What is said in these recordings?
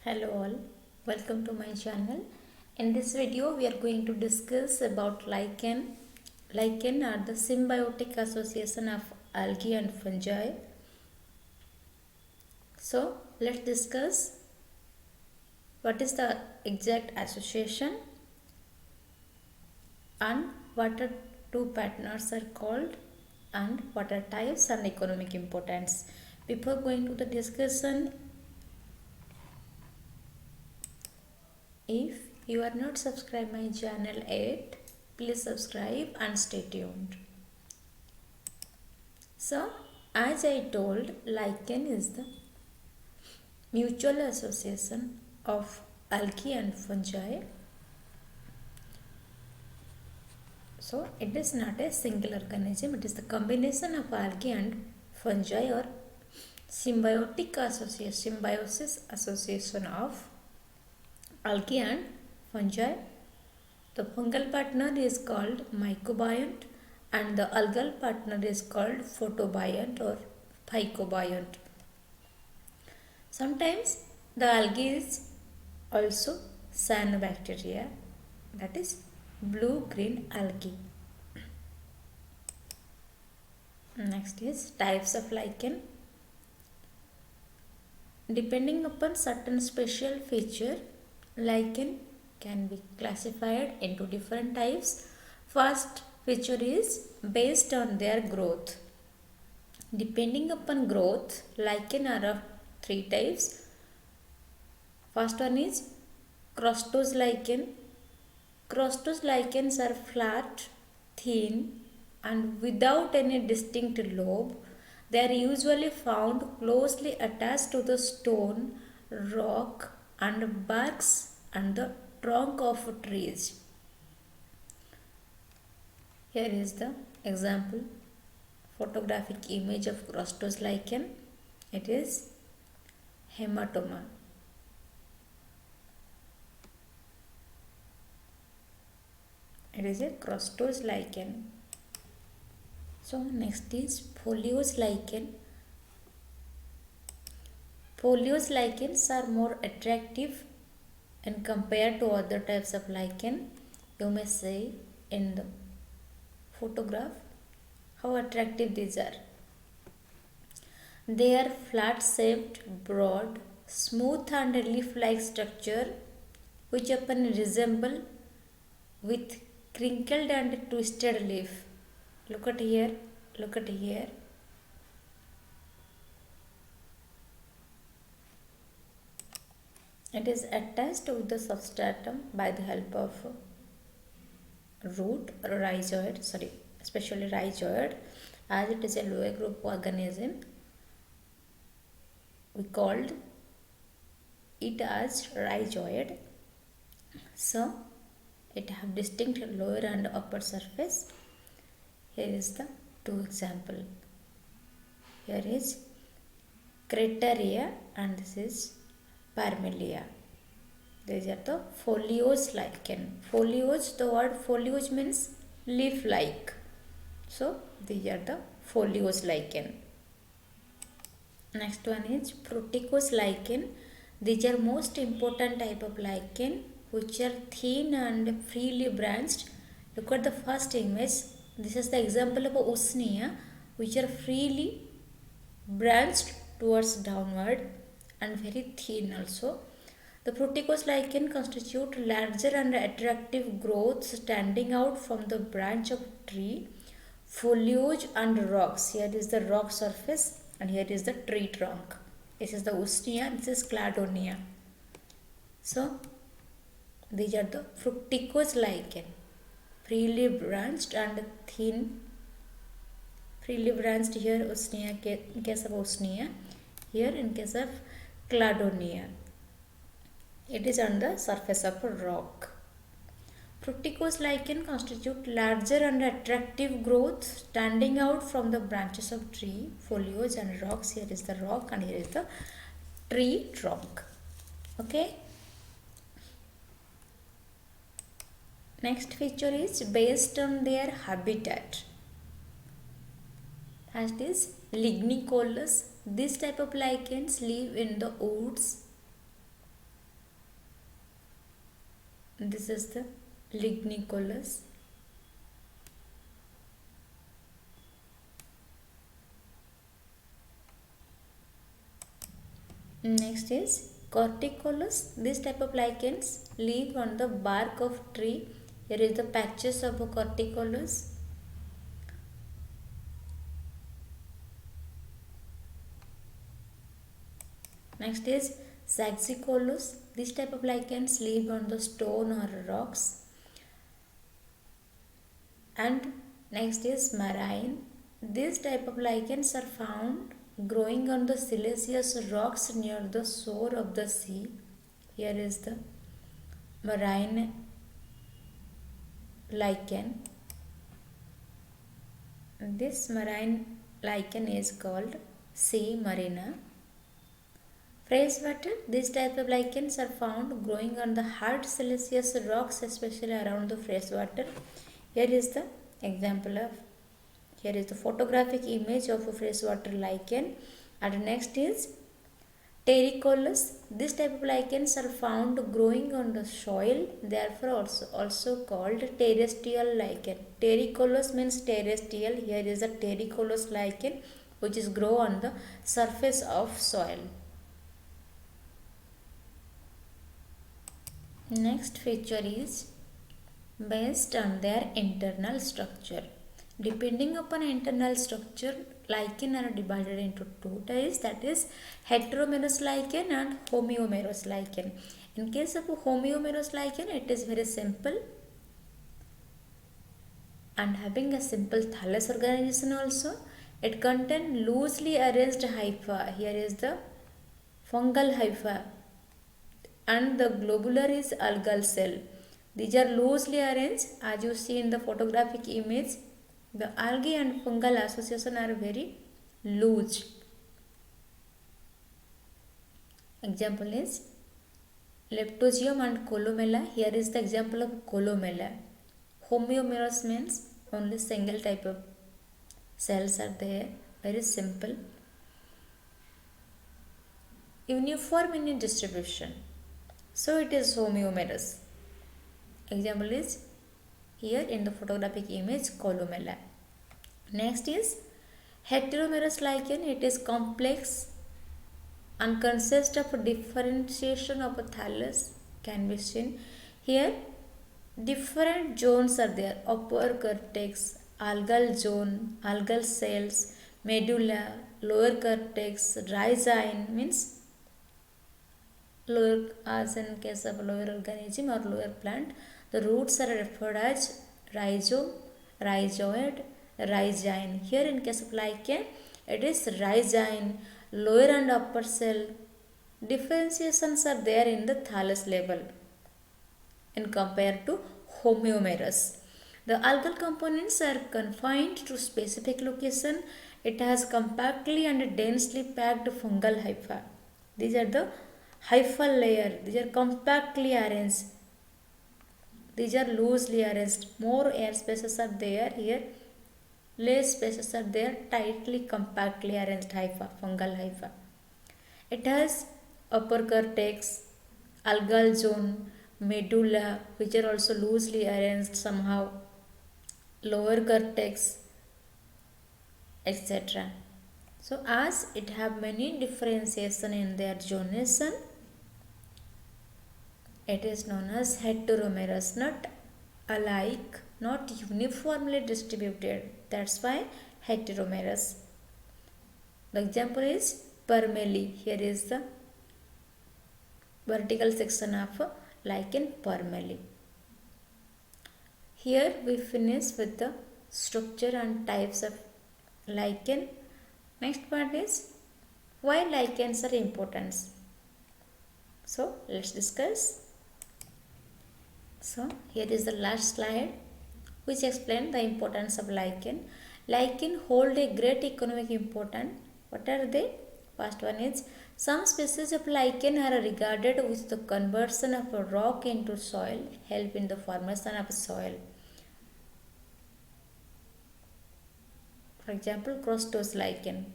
Hello all, welcome to my channel. In this video we are going to discuss about lichen. Lichen are the symbiotic association of algae and fungi. So let's discuss what is the exact association and what are two partners are called and what are types and economic importance. Before going to the discussion, if you are not subscribed my channel yet, please subscribe and stay tuned. So, as I told, lichen is the mutual association of algae and fungi. So, it is not a single organism, it is the combination of algae and fungi or symbiotic association, symbiosis association of algae and fungi. The fungal partner is called mycobiont and the algal partner is called photobiont or phycobiont. Sometimes the algae is also cyanobacteria, that is blue-green algae. Next is types of lichen. Depending upon certain special feature, lichen can be classified into different types. First feature is based on their growth. Depending upon growth, lichen are of three types. First one is crostose lichen. Crostose lichens are flat, thin and without any distinct lobe. They are usually found closely attached to the stone, rock and barks and the trunk of trees. Here is the example photographic image of crostose lichen. It is hematoma. It is a crostose lichen. So next is foliose lichen. Foliose lichens are more attractive and compared to other types of lichen. You may say in the photograph how attractive these are. They are flat shaped, broad, smooth and leaf-like structure which often resemble with crinkled and twisted leaf. Look at here, look at here. It is attached to the substratum by the help of root or rhizoid, especially rhizoid, as it is a lower group organism. We called it as rhizoid. So it have distinct lower and upper surface. Here is the two example. Here is Cretaria and this is Parmelia. These are the foliose lichen. Foliose, the word foliose means leaf-like. So these are the foliose lichen. Next one is Proticose lichen. These are most important type of lichen which are thin and freely branched. Look at the first image. This is the example of a Usnea which are freely branched towards downward and very thin also. The Proticose lichen constitute larger and attractive growth standing out from the branch of tree, foliage and rocks. Here is the rock surface and here is the tree trunk. This is the Usnea, this is Cladonia. So these are the fructicose lichen, freely branched and thin. Freely branched here Usnea, in case of Usnea, here in case of Cladonia. It is on the surface of a rock. Fructicose lichen constitute larger and attractive growth standing out from the branches of tree, foliage and rocks. Here is the rock and here is the tree trunk. Okay. Next feature is based on their habitat. As it is lignicolous. This type of lichens live in the woods, This is the lignicolous. Next is corticolous. This type of lichens live on the bark of tree. Here is the patches of a corticolous. Next is saxicolous. This type of lichens live on the stone or rocks. And next is marine. This type of lichens are found growing on the siliceous rocks near the shore of the sea. Here is the marine lichen. This marine lichen is called sea marina. Freshwater. These type of lichens are found growing on the hard siliceous rocks, especially around the freshwater. Here is the example of, here is the photographic image of a freshwater lichen. And next is terricolous. This type of lichens are found growing on the soil, therefore also called terrestrial lichen. Terricolous means terrestrial. Here is a terricolous lichen which is grow on the surface of soil. Next feature is based on their internal structure. Depending upon internal structure, lichen are divided into two types, that is heteromerous lichen and homeomerous lichen. In case of a homeomerous lichen, it is very simple and having a simple thallus organization also. It contains loosely arranged hypha. Here is the fungal hypha and the globular is algal cell. These are loosely arranged as you see in the photographic image. The algae and fungal association are very loose. Example is Leptosium and Columella. Here is the example of Columella. Homeomerous means only single type of cells are there. Very simple. Uniform in distribution. So it is homeomerous. Example is here in the photographic image Columella. Next is heteromerous lichen. It is complex and consists of differentiation of a thallus can be seen. Here different zones are there: upper cortex, algal zone, algal cells, medulla, lower cortex, rhizine means lower, as in case of lower organism or lower plant, the roots are referred as rhizome, rhizoid, rhizine. Here in case of lichen, it is rhizine, lower and upper cell. Differentiations are there in the thallus level in compared to homeomerous. The algal components are confined to specific location. It has compactly and densely packed fungal hypha. These are the hyphal layer. These are compactly arranged. These are loosely arranged. More air spaces are there here. Less spaces are there. Tightly, compactly arranged hypha, fungal hypha. It has upper cortex, algal zone, medulla, which are also loosely arranged somehow, lower cortex, etc. So as it have many differentiation in their zonation, it is known as heteromerous, not alike, not uniformly distributed. That's why heteromerous. The example is Permeli. Here is the vertical section of lichen Permeli. Here we finish with the structure and types of lichen. Next part is why lichens are important. So let's discuss. So here is the last slide which explains the importance of lichen. Lichen hold a great economic importance. What are they? First one is some species of lichen are regarded with the conversion of a rock into soil, help in the formation of soil. For example, crustose lichen.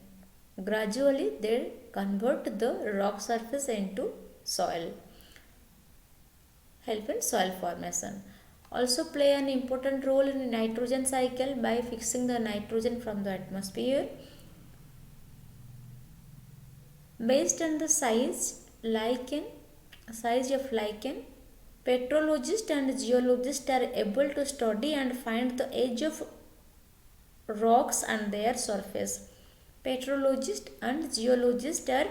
Gradually they convert the rock surface into soil. help in soil formation. Also play an important role in nitrogen cycle by fixing the nitrogen from the atmosphere. Based on the size of lichen, petrologists and geologists are able to study and find the age of rocks and their surface. Petrologists and geologists are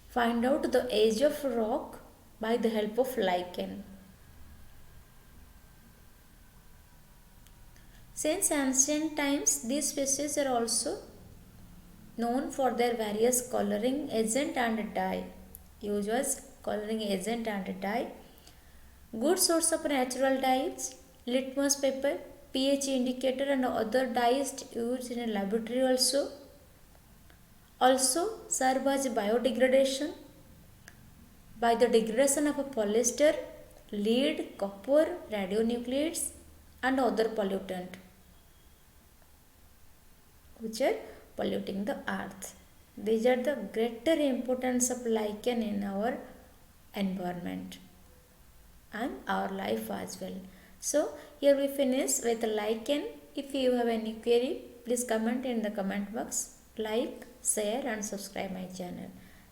find out the age of rock by the help of lichen. Since ancient times, these species are also known for their various coloring agent and dye. Used as coloring agent and dye. Good source of natural dyes, litmus paper, pH indicator and other dyes used in a laboratory also. Also serve as biodegradation by the degradation of a polyester, lead, copper, radionuclides and other pollutant which are polluting the earth. These are the greater importance of lichen in our environment and our life as well. So here we finish with lichen. If you have any query, please comment in the comment box. Like, share and subscribe my channel.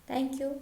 Thank you.